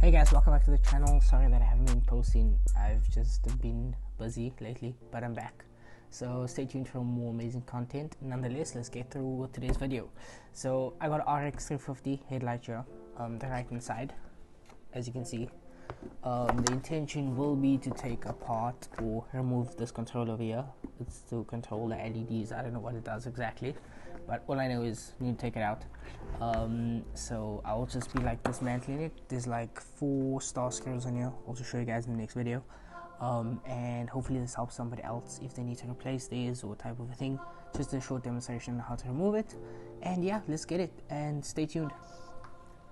Hey guys, welcome back to the channel. Sorry that I haven't been posting. I've just been busy lately, but I'm back. So stay tuned for more amazing content. Nonetheless, let's get through today's video. So I got RX350 headlight here, the right hand side, as you can see. The intention will be to take apart or remove this control over here. It's to control the LEDs. I don't know what it does exactly, but all I know is you need to take it out. So I'll just be like dismantling it. There's like 4 star screws on here. I'll just show you guys in the next video. And hopefully this helps somebody else if they need to replace these or type of a thing. Just a short demonstration on how to remove it. And yeah, let's get it and stay tuned.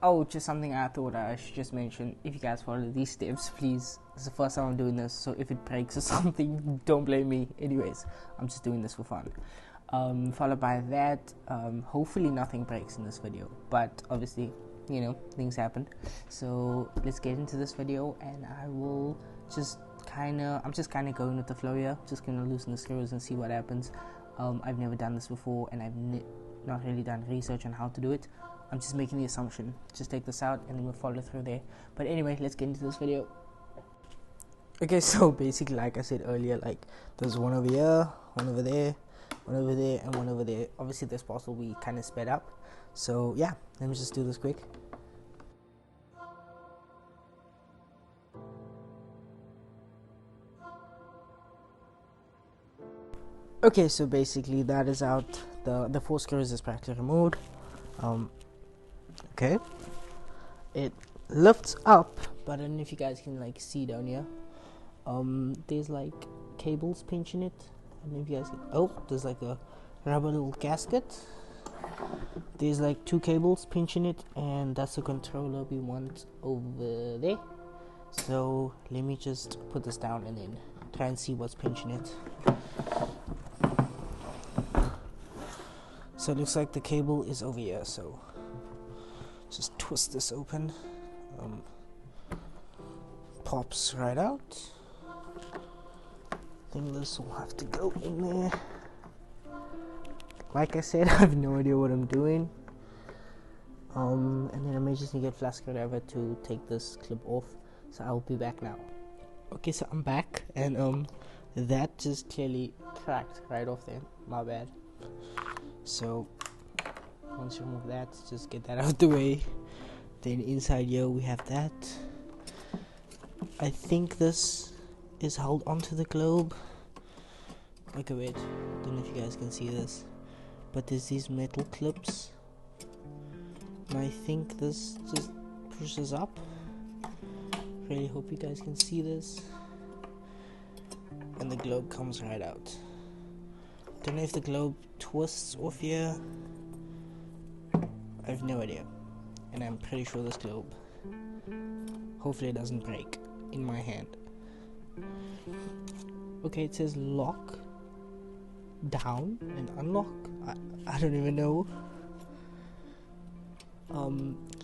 Oh, just something I thought I should just mention. If you guys follow these steps, please. It's the first time I'm doing this, so if it breaks or something, don't blame me. Anyways, I'm just doing this for fun. Followed by that, hopefully nothing breaks in this video, but obviously, you know, things happen. So let's get into this video, and I will just I'm just kind of going with the flow here. Just gonna loosen the screws and see what happens. I've never done this before, and I've not really done research on how to do it. I'm just making the assumption. Just take this out and then we'll follow through there. But anyway, let's get into this video. Okay, so basically, like I said earlier, like there's one over here, one over there, one over there, and one over there. Obviously this parts will be kind of sped up. So yeah, let me just do this quick. Okay, so basically that is out. The 4 screws is practically removed. Okay, it lifts up, but I don't know if you guys can like see down here. There's like cables pinching it. I don't know if you guys can. Oh, there's like a rubber little gasket. There's like 2 cables pinching it, and that's the controller we want over there. So let me just put this down and then try and see what's pinching it. So it looks like the cable is over here, so just twist this open. Pops right out. I think this will have to go in there. Like I said, I have no idea what I'm doing. And then I may just need to get flash screwdriver to take this clip off. So I'll be back now. Okay, so I'm back, and that just clearly cracked right off there. My bad. So once you remove that, just get that out of the way. Then inside here we have that. I think this is held onto the globe. Like a bit. Don't know if you guys can see this, but there's these metal clips, and I think this just pushes up. Really hope you guys can see this. And the globe comes right out. Don't know if the globe twists off here. I have no idea. And I'm pretty sure this globe, hopefully it doesn't break in my hand. Okay, it says lock down and unlock. I don't even know.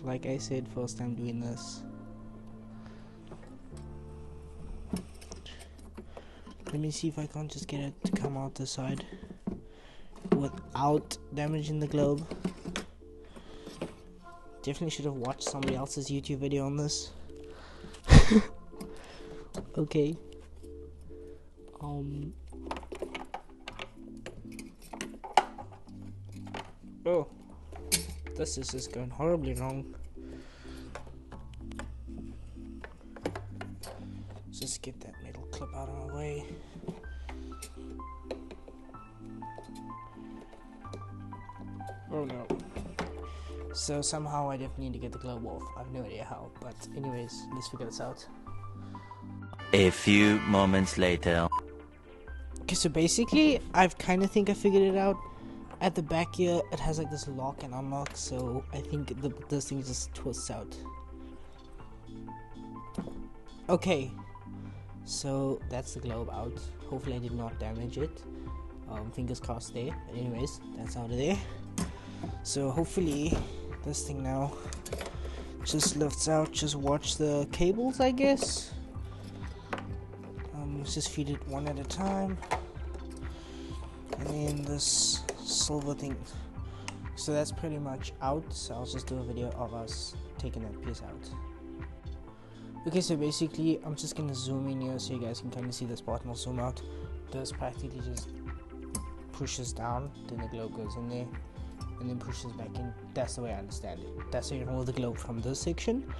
Like I said, first time doing this. Let me see if I can't just get it to come out the side without damaging the globe. Definitely should have watched somebody else's YouTube video on this. Okay. Oh, this is just going horribly wrong. Just get that metal clip out of my way. Oh no. So somehow I definitely need to get the globe off. I have no idea how, but anyways, let's figure this out. A few moments later. Okay, so basically I kind of think I figured it out. At the back here it has like this lock and unlock, so I think this thing just twists out. Okay, so that's the globe out. Hopefully I did not damage it. Fingers crossed there. But anyways, that's out of there. So hopefully this thing now just lifts out. Just watch the cables, I guess. Let's just feed it one at a time. And then this silver thing. So that's pretty much out. So I'll just do a video of us taking that piece out. Okay, so basically I'm just gonna zoom in here so you guys can kind of see this part, and I'll zoom out. This practically just pushes down, then the globe goes in there and then pushes back in. That's the way I understand it. That's how you remove the globe from this section,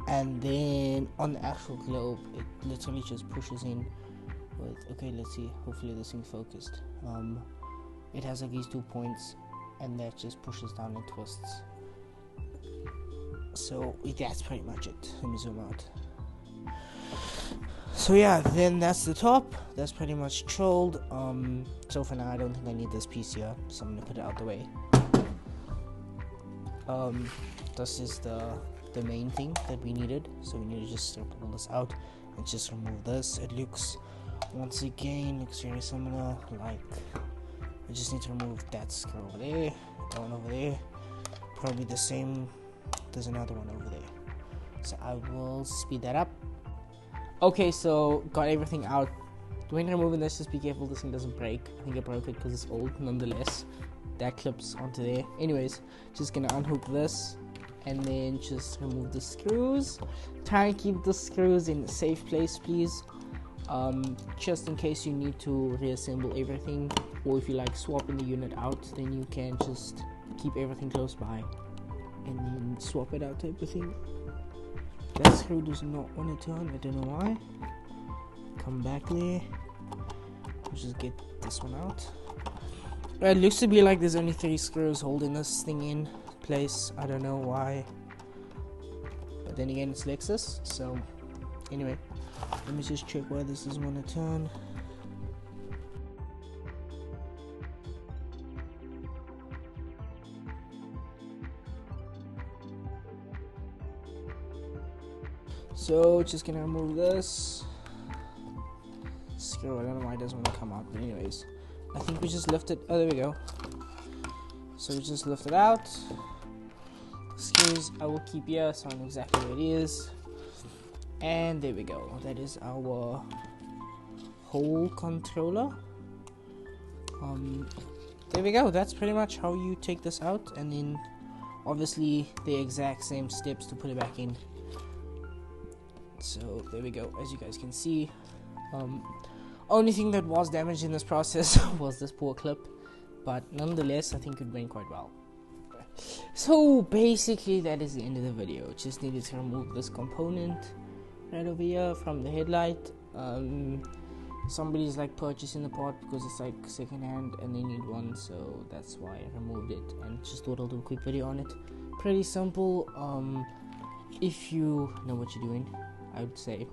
and then on the actual globe it literally just pushes in with, okay, let's see, hopefully this thing's focused. It has like these 2 points, and that just pushes down and twists. So that's pretty much it. Let me zoom out. So yeah, then that's the top. That's pretty much chilled. So for now I don't think I need this piece here, so I'm gonna put it out the way. This is the main thing that we needed, so we need to just strip all this out and just remove this. It looks, once again, looks very similar. Like, I just need to remove that screw over there, that one over there, probably the same. There's another one over there, so I will speed that up. Okay, so got everything out. When removing this, just be careful this thing doesn't break. I think I broke it because it's old. Nonetheless, that clips onto there. Anyways, just gonna unhook this and then just remove the screws. Try and keep the screws in a safe place, please. Just in case you need to reassemble everything, or if you like swapping the unit out, then you can just keep everything close by and then swap it out type of thing. That screw does not want to turn, I don't know why. Come back there. Let's just get this one out. It looks to be like there's only 3 screws holding this thing in place. I don't know why, but then again it's Lexus, so anyway, let me just check why this doesn't want to turn. So just gonna remove this screw. I don't know why it doesn't want to come out, but anyways, I think we just lift it. Oh, there we go. So we just lift it out. The screws I will keep here, so I know exactly where it is. And there we go. That is our whole controller. There we go. That's pretty much how you take this out, and then obviously the exact same steps to put it back in. So there we go. As you guys can see, only thing that was damaged in this process was this poor clip, but nonetheless I think it went quite well. So basically that is the end of the video. Just needed to remove this component right over here from the headlight. Somebody's like purchasing the part because it's like secondhand and they need one, so that's why I removed it and just thought I'll do a quick video on it. Pretty simple. If you know what you're doing, I would say.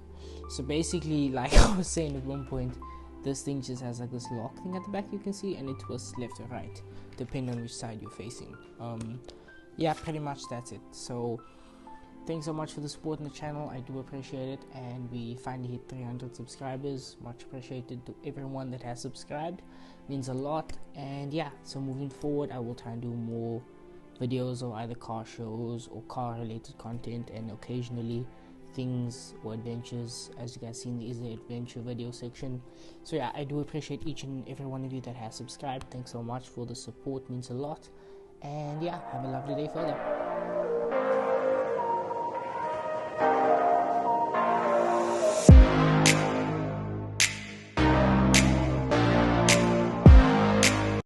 So basically, like I was saying at one point, this thing just has like this lock thing at the back you can see, and it twists left or right depending on which side you're facing. Yeah, pretty much that's it. So thanks so much for the support on the channel. I do appreciate it, and we finally hit 300 subscribers. Much appreciated to everyone that has subscribed, means a lot. And yeah, so moving forward I will try and do more videos of either car shows or car related content, and occasionally things or adventures. As you guys seen, there is the adventure video section. So yeah, I do appreciate each and every one of you that has subscribed. Thanks so much for the support, means a lot. And yeah, have a lovely day further.